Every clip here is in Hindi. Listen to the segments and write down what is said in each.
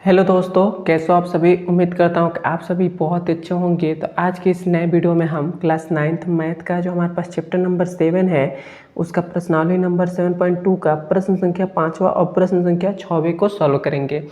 हेलो दोस्तों, कैसे हो आप सभी। उम्मीद करता हूँ कि आप सभी बहुत अच्छे होंगे। तो आज के इस नए वीडियो में हम क्लास 9th मैथ का जो हमारे पास चैप्टर नंबर 7 है उसका प्रश्नावली नंबर 7.2 का प्रश्न संख्या 5वां और प्रश्न संख्या 6वें को सॉल्व करेंगे।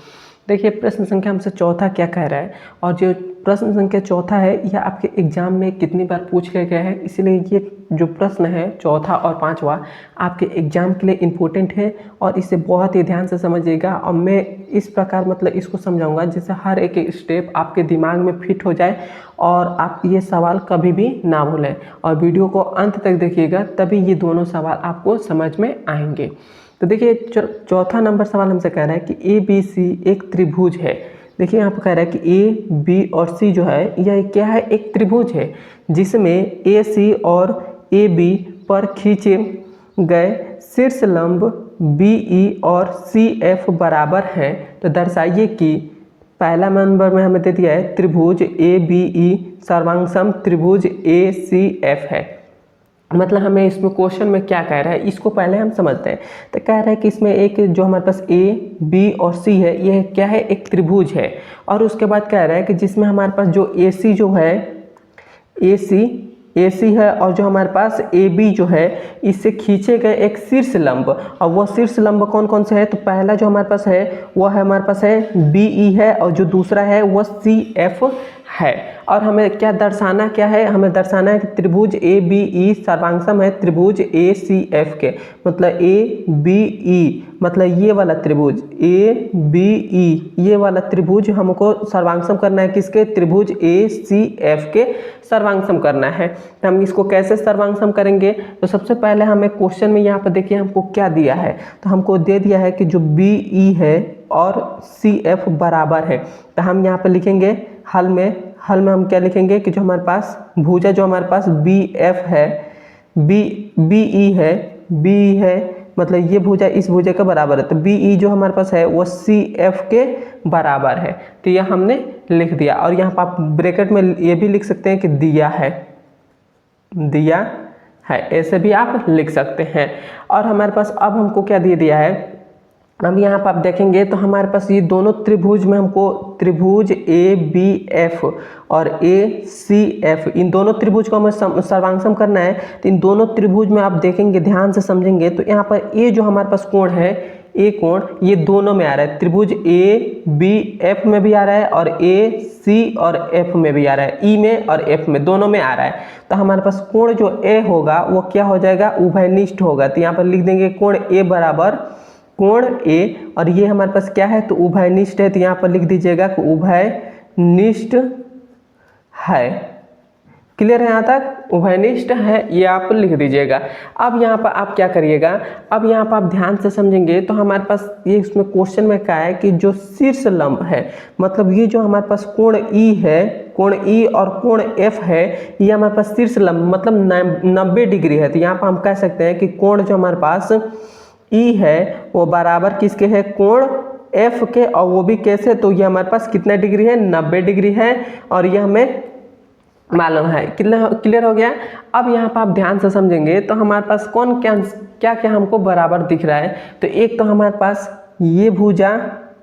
देखिए, प्रश्न संख्या हमसे चौथा क्या कह रहा है और जो प्रश्न संख्या चौथा है यह आपके एग्जाम में कितनी बार पूछ लिया गया है, इसलिए ये जो प्रश्न है चौथा और पांचवा आपके एग्जाम के लिए इम्पोर्टेंट है और इसे बहुत ही ध्यान से समझिएगा। और मैं इस प्रकार मतलब इसको समझाऊंगा जिससे हर एक स्टेप आपके दिमाग में फिट हो जाए और आप ये सवाल कभी भी ना भूलें। और वीडियो को अंत तक देखिएगा, तभी ये दोनों सवाल आपको समझ में आएंगे। तो देखिए, चौथा नंबर सवाल हमसे कह रहा है कि ए बी सी एक त्रिभुज है। देखिए यहाँ पर कह रहा है कि ए बी और सी जो है यह क्या है, एक त्रिभुज है जिसमें ए सी और ए बी पर खींचे गए शीर्ष लंब बी ई और सी एफ बराबर हैं। तो दर्शाइए कि पहला नंबर में हमें दे दिया है त्रिभुज ए बी ई सर्वांगसम त्रिभुज ए सी एफ है। मतलब हमें इसमें क्वेश्चन में क्या कह रहा है इसको पहले हम समझते हैं। तो कह रहा है कि इसमें एक जो हमारे पास ए बी और सी है यह क्या है, एक त्रिभुज है। और उसके बाद कह रहा है कि जिसमें हमारे पास जो ए सी जो है ए सी है और जो हमारे पास ए बी जो है इससे खींचे गए एक शीर्ष लंब। और वह शीर्ष लंब कौन कौन से है, तो पहला जो हमारे पास है वह है हमारे पास है बी ई है और जो दूसरा है वह सी एफ है। और हमें क्या दर्शाना क्या है, हमें दर्शाना है कि त्रिभुज ए बी ई सर्वांगसम है त्रिभुज ए सी एफ के। मतलब ए बी ई मतलब ये वाला त्रिभुज ए बी ई ये वाला त्रिभुज हमको सर्वांगसम करना है किसके, त्रिभुज ए सी एफ के सर्वांगसम करना है। तो हम इसको कैसे सर्वांगसम करेंगे, तो सबसे पहले हमें क्वेश्चन में यहाँ पर देखिए हमको क्या दिया है। तो हमको दे दिया है कि जो बी ई है और सी एफ बराबर है। तो हम यहाँ पर लिखेंगे हल में हम क्या लिखेंगे कि जो हमारे पास भुजा जो हमारे पास बी एफ है बी ई है मतलब ये भुजा इस भुजा के बराबर है। तो बी ई जो हमारे पास है वो सी एफ के बराबर है। तो यह हमने लिख दिया। और यहाँ पर आप ब्रैकेट में ये भी लिख सकते हैं कि दिया है ऐसे भी आप लिख सकते हैं। और हमारे पास अब हमको क्या दे दिया है, अब यहाँ पर आप देखेंगे तो हमारे पास ये दोनों त्रिभुज में हमको त्रिभुज ए बी एफ और ए सी एफ इन दोनों त्रिभुज को हमें सर्वांगसम करना है। तो इन दोनों त्रिभुज में आप देखेंगे ध्यान से समझेंगे तो यहाँ पर ए जो हमारे पास कोण है ए कोण ये दोनों में आ रहा है, त्रिभुज ए बी एफ में भी आ रहा है और ए सी और एफ में भी आ रहा है, ई में और एफ में दोनों में आ रहा है। तो हमारे पास कोण जो ए होगा वो क्या हो जाएगा, उभयनिष्ठ होगा। तो यहाँ पर लिख देंगे कोण ए बराबर कोण ए और ये हमारे पास क्या है, तो उभयनिष्ठ है। तो यहाँ पर लिख दीजिएगा कि उभयनिष्ठ है। क्लियर है यहाँ तक, उभयनिष्ठ है ये आप लिख दीजिएगा। अब यहाँ पर आप क्या करिएगा, अब यहाँ पर आप ध्यान से समझेंगे तो हमारे पास ये इसमें क्वेश्चन में क्या है कि जो शीर्ष लंब है मतलब ये जो हमारे पास कोण ई है, कोण ई और कोण एफ है ये हमारे पास शीर्ष लंब मतलब 90 डिग्री है। तो यहाँ पर हम कह सकते हैं कि कोण जो हमारे पास ई है वो बराबर किसके है, कोण एफ के। और वो भी कैसे, तो ये हमारे पास कितना डिग्री है, 90 डिग्री है। और ये हमें मालूम है। क्लियर हो गया। अब यहाँ पर आप ध्यान से समझेंगे तो हमारे पास कौन क्या क्या हमको बराबर दिख रहा है। तो एक तो हमारे पास ये भुजा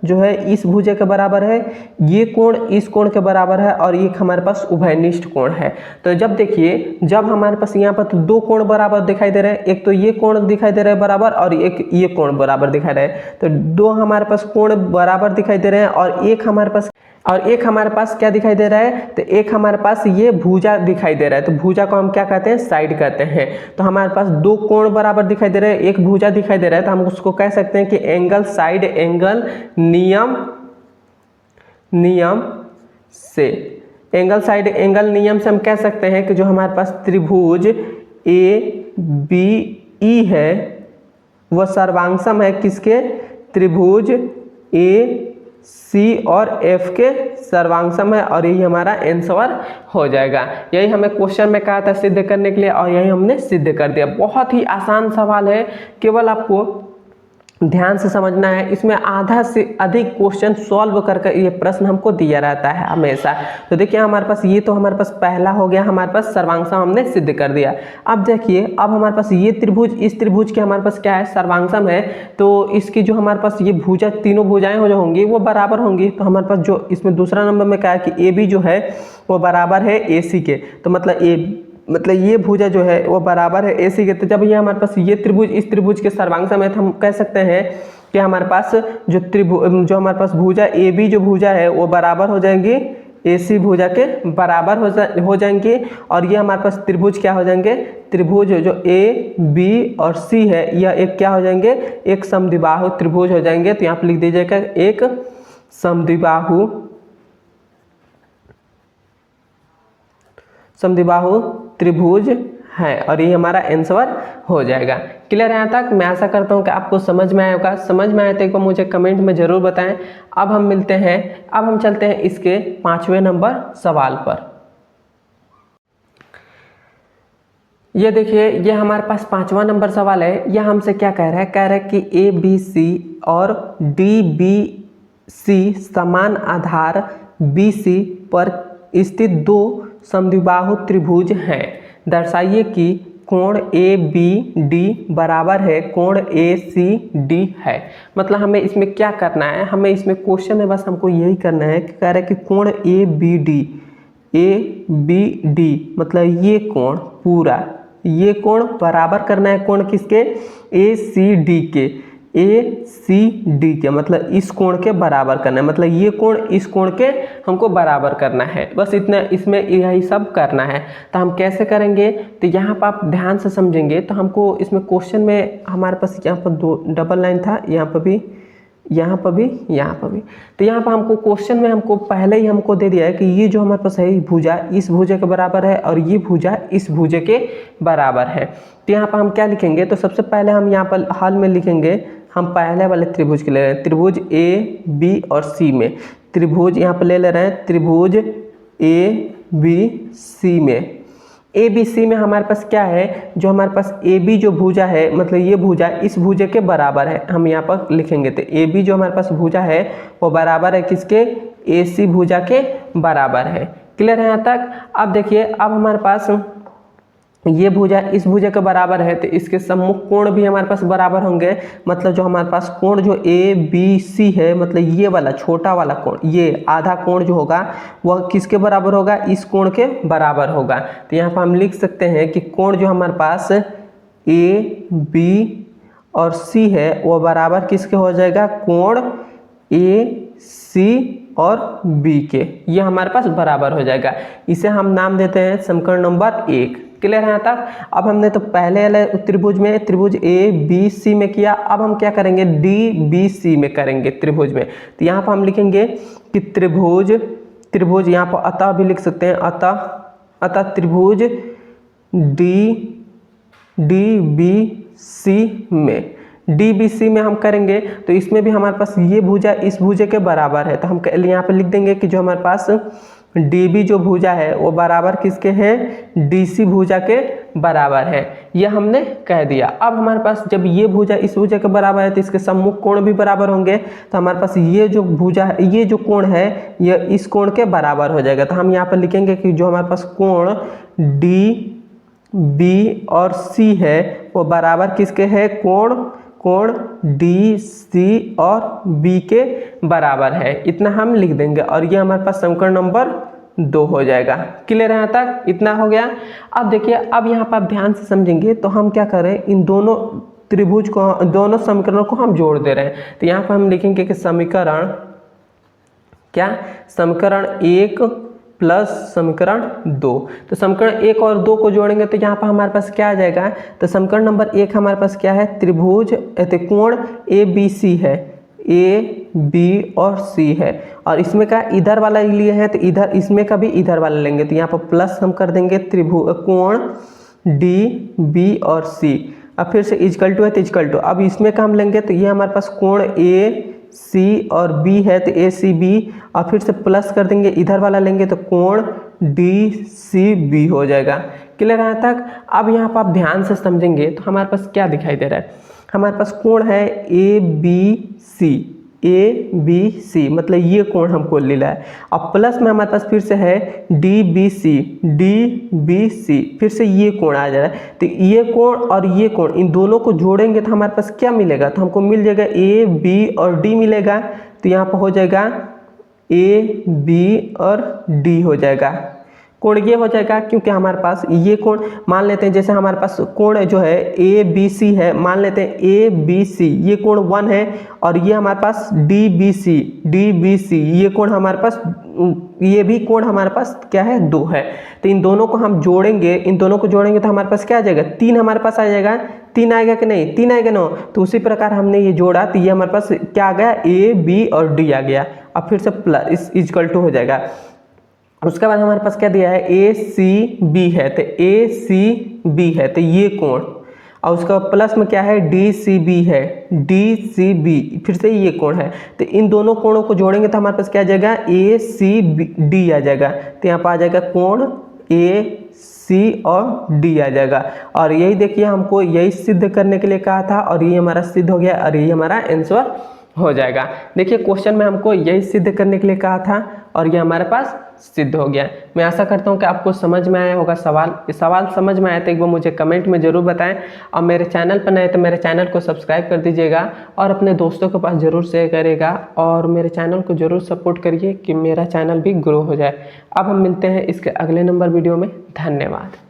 जो है इस भुजा के बराबर है, ये कोण इस कोण के बराबर है और एक हमारे पास उभयनिष्ठ कोण है। तो जब देखिए जब हमारे पास यहाँ पर तो दो कोण बराबर दिखाई दे रहे हैं, एक तो ये कोण दिखाई दे रहा है बराबर और एक ये कोण बराबर दिखाई दे रहा है। तो दो हमारे पास कोण बराबर दिखाई दे रहे हैं और एक हमारे पास क्या दिखाई दे रहा है, तो एक हमारे पास ये भुजा दिखाई दे रहा है। तो भुजा को हम क्या कहते हैं, साइड कहते हैं। तो हमारे पास दो कोण बराबर दिखाई दे रहे हैं, एक भुजा दिखाई दे रहा है, तो हम उसको कह सकते हैं कि एंगल साइड एंगल नियम से एंगल साइड एंगल नियम से हम कह सकते हैं कि जो हमारे पास त्रिभुज ए बी ई है वह सर्वांगसम है किसके, त्रिभुज ए सी और एफ के सर्वांगसम है। और यही हमारा आंसर हो जाएगा। यही हमें क्वेश्चन में कहा था सिद्ध करने के लिए और यही हमने सिद्ध कर दिया। बहुत ही आसान सवाल है, केवल आपको ध्यान से समझना है। इसमें आधा से अधिक क्वेश्चन सॉल्व करके ये प्रश्न हमको दिया रहता है हमेशा। तो देखिए हमारे पास ये तो हमारे पास पहला हो गया, हमारे पास सर्वांग सम हमने सिद्ध कर दिया। अब देखिए अब हमारे पास ये त्रिभुज, इस त्रिभुज के हमारे पास क्या है, सर्वांग सम है। तो इसकी जो हमारे पास ये भुजा, तीनों भुजाएं हो जो होंगी वो बराबर होंगी। तो हमारे पास जो इसमें दूसरा नंबर में क्या है कि ए बी जो है वो बराबर है ए सी के। तो मतलब ये भुजा जो है वो बराबर है ए सी के। तो जब ये हमारे पास ये त्रिभुज इस त्रिभुज के सर्वांग सम है तो हम कह सकते हैं कि हमारे पास जो हमारे पास भुजा ए बी जो भुजा है वो बराबर हो जाएंगी ए सी भुजा के बराबर हो जाएंगे। और ये हमारे पास त्रिभुज क्या हो जाएंगे, त्रिभुज जो ए बी और सी है यह एक क्या हो जाएंगे, एक समद्विबाहु त्रिभुज हो जाएंगे। तो यहाँ पर लिख दीजिएगा एक समद्विबाहु त्रिभुज है। और ये हमारा आंसर हो जाएगा। क्लियर है यहाँ तक? मैं आशा करता हूँ कि आपको समझ में आया होगा। समझ में आए तो एक बार मुझे कमेंट में ज़रूर बताएं। अब हम मिलते हैं, अब हम चलते हैं इसके 5वें नंबर सवाल पर। ये देखिए ये हमारे पास 5वां नंबर सवाल है। यह हमसे क्या कह रहा है, कह रहा है कि ए बी सी और डी बी सी समान आधार बी सी पर स्थित दो समद्विबाहु त्रिभुज हैं। दर्शाइए कि कोण ए बी डी बराबर है कोण ए सी डी है। मतलब हमें इसमें क्या करना है, हमें इसमें क्वेश्चन में बस हमको यही करना है कि कह रहे हैं कि कोण ए बी डी मतलब ये कोण पूरा, ये कोण बराबर करना है कोण किसके, ए सी डी के, ए सी डी के मतलब इस कोण के बराबर करना है। मतलब ये कोण इस कोण के हमको बराबर करना है, बस इतना, इसमें यही सब करना है। तो हम कैसे करेंगे, तो यहाँ पर आप ध्यान से समझेंगे तो हमको इसमें क्वेश्चन में हमारे पास यहाँ पर दो डबल लाइन था, यहाँ पर भी, यहाँ पर भी, यहाँ पर भी। तो यहाँ पर हमको क्वेश्चन में हमको पहले ही हमको दे दिया है कि ये जो हमारे पास है भुजा इस भुजा के बराबर है और ये भुजा इस भुजे के बराबर है। तो यहाँ पर हम क्या लिखेंगे, तो सबसे पहले हम यहाँ पर हल में लिखेंगे, हम पहले वाले त्रिभुज के ले रहे हैं, त्रिभुज ए बी और सी में, त्रिभुज यहाँ पर ले रहे हैं त्रिभुज ए बी सी में। ए बी सी में हमारे पास क्या है, जो हमारे पास ए बी जो भुजा है मतलब ये भुजा इस भुजे के बराबर है, हम यहाँ पर लिखेंगे। तो ए बी जो हमारे पास भुजा है वो बराबर है किसके, ए सी भुजा के बराबर है। क्लियर है यहाँ तक? अब देखिए अब हमारे पास ये भुजा इस भुजा के बराबर है तो इसके सम्मुख कोण भी हमारे पास बराबर होंगे। मतलब जो हमारे पास कोण जो ए बी सी है मतलब ये वाला छोटा वाला कोण, ये आधा कोण जो होगा वह किसके बराबर होगा, इस कोण के बराबर होगा। तो यहाँ पर हम लिख सकते हैं कि कोण जो हमारे पास ए बी और सी है वो बराबर किसके हो जाएगा, कोण ए सी और बी के, ये हमारे पास बराबर हो जाएगा। इसे हम नाम देते हैं समीकरण नंबर 1। क्लियर है यहाँ तक? अब हमने तो पहले वाले त्रिभुज में त्रिभुज ए बी सी में किया, अब हम क्या करेंगे, डी बी सी में करेंगे त्रिभुज में। तो यहाँ पर हम लिखेंगे कि त्रिभुज यहाँ पर अतः भी लिख सकते हैं, अतः त्रिभुज डी बी सी में, डी बी सी में हम करेंगे तो इसमें भी हमारे पास ये भुजा इस भुजे के बराबर है। तो हम यहाँ पर लिख देंगे कि जो हमारे पास डी बी जो भुजा है वो बराबर किसके हैं, डी सी भुजा के बराबर है, यह हमने कह दिया। अब हमारे पास जब ये भुजा इस भुजा के बराबर है तो इसके सम्मुख कोण भी बराबर होंगे। तो हमारे पास ये जो भुजा है, ये जो कोण है यह इस कोण के बराबर हो जाएगा। तो हम यहाँ पर लिखेंगे कि जो हमारे पास कोण डी बी और सी है वो बराबर किसके है, कोण डी सी और बी के बराबर है, इतना हम लिख देंगे और ये हमारे पास समीकरण नंबर 2 हो जाएगा। क्लियर है यहाँ तक? इतना हो गया। अब देखिए अब यहाँ पर आप ध्यान से समझेंगे तो हम क्या करें, इन दोनों त्रिभुज को, दोनों समीकरणों को हम जोड़ दे रहे हैं। तो यहाँ पर हम लिखेंगे कि समीकरण 1 प्लस समीकरण 2। तो समीकरण 1 और 2 को जोड़ेंगे तो यहाँ पर हमारे पास क्या आ जाएगा, तो समीकरण नंबर 1 हमारे पास क्या है, त्रिभुज कोण ए बी सी है, ए बी और सी है और इसमें का इधर वाला लिए है तो इधर इसमें का भी इधर वाला लेंगे। तो यहाँ पर प्लस हम कर देंगे कोण डी बी और सी। अब फिर से इजकल टू है तो इजकल टू, अब इसमें का हम लेंगे तो ये हमारे पास कोण ए सी और बी है तो ए सी बी, और फिर से प्लस कर देंगे इधर वाला लेंगे तो कोण डी सी बी हो जाएगा। क्लियर है तक? अब यहाँ पर आप ध्यान से समझेंगे तो हमारे पास क्या दिखाई दे रहा है, हमारे पास कोण है ए बी सी, मतलब ये कोण हमको लेना है। अब प्लस में हमारे पास फिर से है डी बी सी, फिर से ये कोण आ जा रहा है। तो ये कोण और ये कोण, इन दोनों को जोड़ेंगे तो हमारे पास क्या मिलेगा, तो हमको मिल जाएगा ए बी और डी मिलेगा। तो यहाँ पर हो जाएगा ए बी और डी हो जाएगा। कोण ये हो जाएगा क्योंकि हमारे पास ये कोण, मान लेते हैं जैसे हमारे पास कोण जो है ए बी सी है, मान लेते हैं ए बी सी, ये कोण 1 है, और ये हमारे पास डी बी सी, ये कोण हमारे पास, ये भी कोण हमारे पास क्या है 2 है। तो इन दोनों को हम जोड़ेंगे, इन दोनों को जोड़ेंगे तो हमारे पास क्या आ जाएगा, 3 हमारे पास आ जाएगा। 3 आएगा कि नहीं, 3 आएगा ना। तो उसी प्रकार हमने ये जोड़ा तो ये हमारे पास क्या आ गया, ए बी और डी आ गया। अब फिर से प्लस इक्वल टू हो जाएगा। उसके बाद हमारे पास क्या दिया है, ए सी बी है, तो ए सी बी है तो ये कोण, और उसका प्लस में क्या है डी सी बी है, डी सी बी, फिर से ये कोण है। तो इन दोनों कोणों को जोड़ेंगे तो हमारे पास क्या आ जाएगा, ए सी डी आ जाएगा। तो यहाँ पर आ जाएगा कोण ए सी और डी आ जाएगा। और यही देखिए हमको यही सिद्ध करने के लिए कहा था, और ये हमारा सिद्ध हो गया, और ये हमारा आंसर हो जाएगा। देखिए क्वेश्चन में हमको यही सिद्ध करने के लिए कहा था, और ये हमारे पास सिद्ध हो गया। मैं आशा करता हूँ कि आपको समझ में आया होगा सवाल समझ में आया तो एक बार मुझे कमेंट में ज़रूर बताएं। और मेरे चैनल पर नए तो मेरे चैनल को सब्सक्राइब कर दीजिएगा, और अपने दोस्तों के पास ज़रूर शेयर करिएगा, और मेरे चैनल को ज़रूर सपोर्ट करिए कि मेरा चैनल भी ग्रो हो जाए। अब हम मिलते हैं इसके अगले नंबर वीडियो में। धन्यवाद।